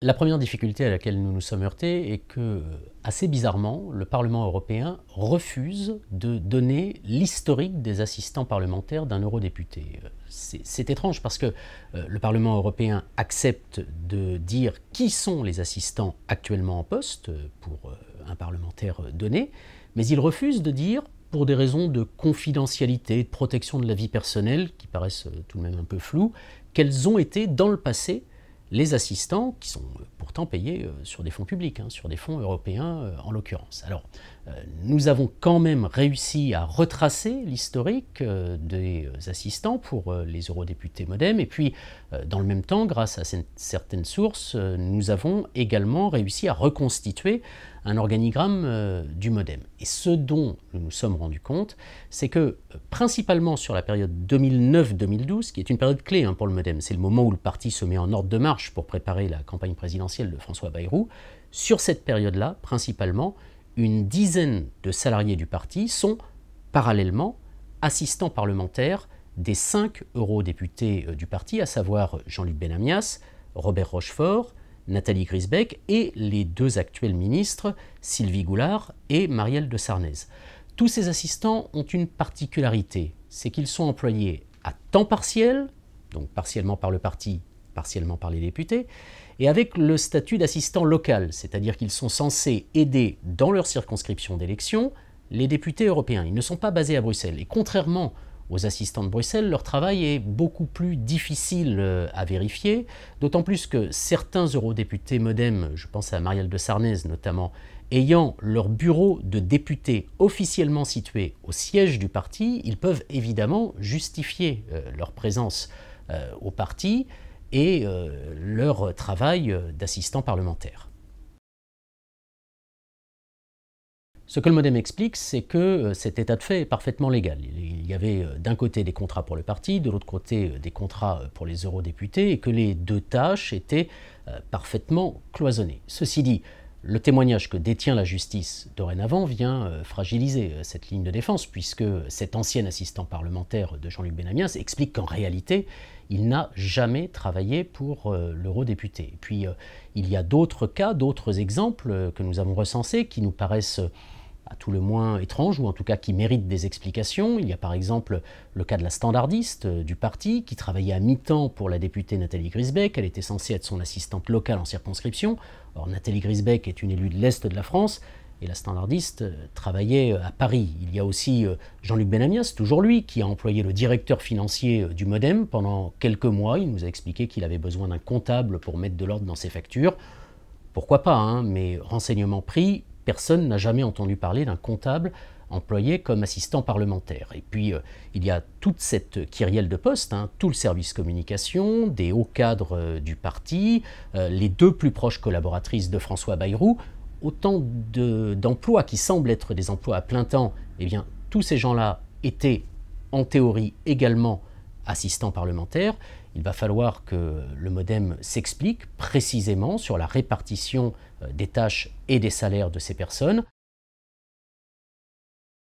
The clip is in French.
La première difficulté à laquelle nous nous sommes heurtés est que, assez bizarrement, le Parlement européen refuse de donner l'historique des assistants parlementaires d'un eurodéputé. C'est étrange parce que le Parlement européen accepte de dire qui sont les assistants actuellement en poste pour un parlementaire donné, mais il refuse de dire, pour des raisons de confidentialité, de protection de la vie personnelle, qui paraissent tout de même un peu floues, quels ont été dans le passé les assistants qui sont pourtant payés sur des fonds publics, sur des fonds européens en l'occurrence. Alors, nous avons quand même réussi à retracer l'historique des assistants pour les eurodéputés MoDem, et puis dans le même temps, grâce à certaines sources, nous avons également réussi à reconstituer un organigramme du MoDem. Et ce dont nous nous sommes rendus compte, c'est que principalement sur la période 2009-2012, qui est une période clé pour le MoDem, c'est le moment où le parti se met en ordre de marche pour préparer la campagne présidentielle de François Bayrou, sur cette période-là, principalement, une dizaine de salariés du parti sont parallèlement assistants parlementaires des 5 eurodéputés du parti, à savoir Jean-Luc Benamias, Robert Rochefort, Nathalie Griesbeck et les 2 actuels ministres, Sylvie Goulard et Marielle de Sarnez. Tous ces assistants ont une particularité, c'est qu'ils sont employés à temps partiel, donc partiellement par le parti, partiellement par les députés, et avec le statut d'assistant local, c'est-à-dire qu'ils sont censés aider dans leur circonscription d'élection les députés européens. Ils ne sont pas basés à Bruxelles. Et contrairement aux assistants de Bruxelles, leur travail est beaucoup plus difficile à vérifier, d'autant plus que certains eurodéputés MoDem, je pense à Marielle de Sarnez notamment, ayant leur bureau de député officiellement situé au siège du parti, ils peuvent évidemment justifier leur présence au parti et leur travail d'assistant parlementaire. Ce que le MoDem explique, c'est que cet état de fait est parfaitement légal. Il y avait d'un côté des contrats pour le parti, de l'autre côté des contrats pour les eurodéputés, et que les 2 tâches étaient parfaitement cloisonnées. Ceci dit, le témoignage que détient la justice dorénavant vient fragiliser cette ligne de défense, puisque cet ancien assistant parlementaire de Jean-Luc Benamias explique qu'en réalité, il n'a jamais travaillé pour l'eurodéputé. Et puis, il y a d'autres cas, d'autres exemples que nous avons recensés qui nous paraissent à tout le moins étranges, ou en tout cas qui méritent des explications. Il y a par exemple le cas de la standardiste du parti, qui travaillait à mi-temps pour la députée Nathalie Griesbeck. Elle était censée être son assistante locale en circonscription. Or, Nathalie Griesbeck est une élue de l'Est de la France, et la standardiste travaillait à Paris. Il y a aussi Jean-Luc Benamias, toujours lui, qui a employé le directeur financier du MoDem pendant quelques mois. Il nous a expliqué qu'il avait besoin d'un comptable pour mettre de l'ordre dans ses factures. Pourquoi pas, mais renseignement pris, personne n'a jamais entendu parler d'un comptable employé comme assistant parlementaire. Et puis, il y a toute cette kyrielle de postes, tout le service communication, des hauts cadres du parti, les 2 plus proches collaboratrices de François Bayrou, autant d'emplois qui semblent être des emplois à plein temps. Eh bien, tous ces gens-là étaient, en théorie, également assistants parlementaires. Il va falloir que le MoDem s'explique précisément sur la répartition des tâches et des salaires de ces personnes.